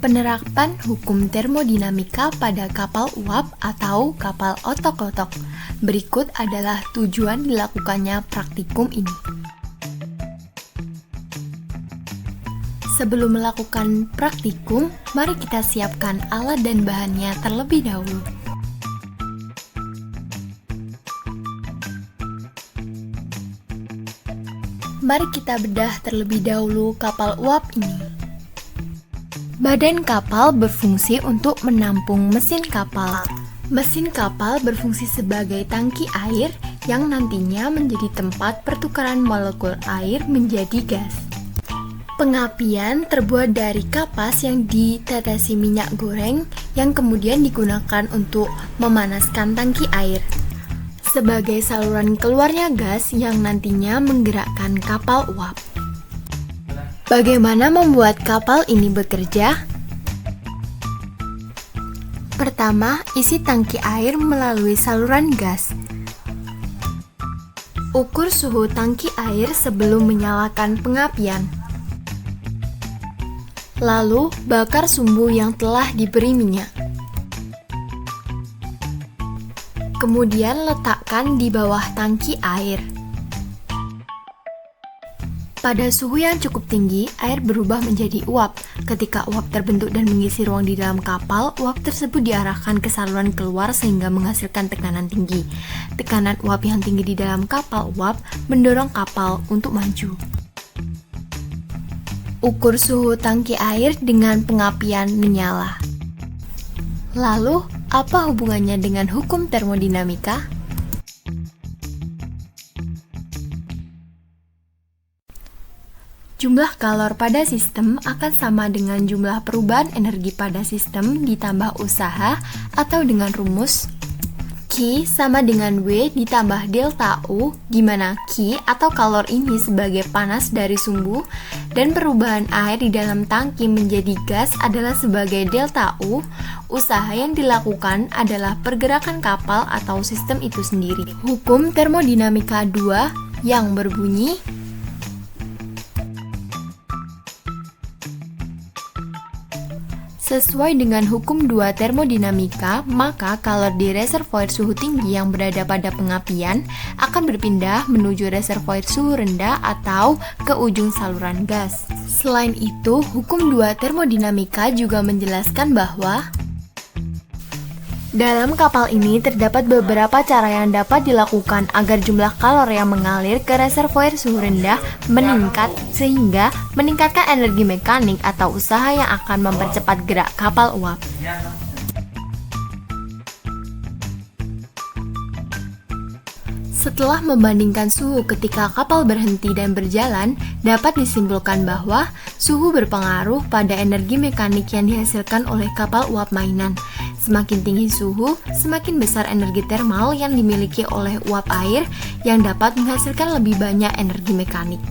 Penerapan hukum termodinamika pada kapal uap atau kapal otok-otok. Berikut adalah tujuan dilakukannya praktikum ini. Sebelum melakukan praktikum, mari kita siapkan alat dan bahannya terlebih dahulu. Mari kita bedah terlebih dahulu kapal uap ini. Badan kapal berfungsi untuk menampung mesin kapal. Mesin kapal berfungsi sebagai tangki air yang nantinya menjadi tempat pertukaran molekul air menjadi gas. Pengapian terbuat dari kapas yang ditetesi minyak goreng yang kemudian digunakan untuk memanaskan tangki air sebagai saluran keluarnya gas yang nantinya menggerakkan kapal uap. Bagaimana membuat kapal ini bekerja? Pertama, isi tangki air melalui saluran gas. Ukur suhu tangki air sebelum menyalakan pengapian. Lalu, bakar sumbu yang telah diberi minyak. Kemudian letakkan di bawah tangki air. Pada suhu yang cukup tinggi, air berubah menjadi uap. Ketika uap terbentuk dan mengisi ruang di dalam kapal, uap tersebut diarahkan ke saluran keluar sehingga menghasilkan tekanan tinggi. Tekanan uap yang tinggi di dalam kapal uap mendorong kapal untuk maju. Ukur suhu tangki air dengan pengapian menyala. Lalu, apa hubungannya dengan hukum termodinamika? Jumlah kalor pada sistem akan sama dengan jumlah perubahan energi pada sistem ditambah usaha atau dengan rumus Q sama dengan W ditambah delta U, di mana Q atau kalor ini sebagai panas dari sumbu dan perubahan air di dalam tangki menjadi gas adalah sebagai delta U. Usaha yang dilakukan adalah pergerakan kapal atau sistem itu sendiri. Hukum termodinamika 2 yang berbunyi sesuai dengan hukum 2 termodinamika, maka kalor di reservoir suhu tinggi yang berada pada pengapian akan berpindah menuju reservoir suhu rendah atau ke ujung saluran gas. Selain itu, hukum 2 termodinamika juga menjelaskan bahwa dalam kapal ini terdapat beberapa cara yang dapat dilakukan agar jumlah kalor yang mengalir ke reservoir suhu rendah meningkat sehingga meningkatkan energi mekanik atau usaha yang akan mempercepat gerak kapal uap. Setelah membandingkan suhu ketika kapal berhenti dan berjalan, dapat disimpulkan bahwa suhu berpengaruh pada energi mekanik yang dihasilkan oleh kapal uap mainan. Semakin tinggi suhu, semakin besar energi termal yang dimiliki oleh uap air yang dapat menghasilkan lebih banyak energi mekanik.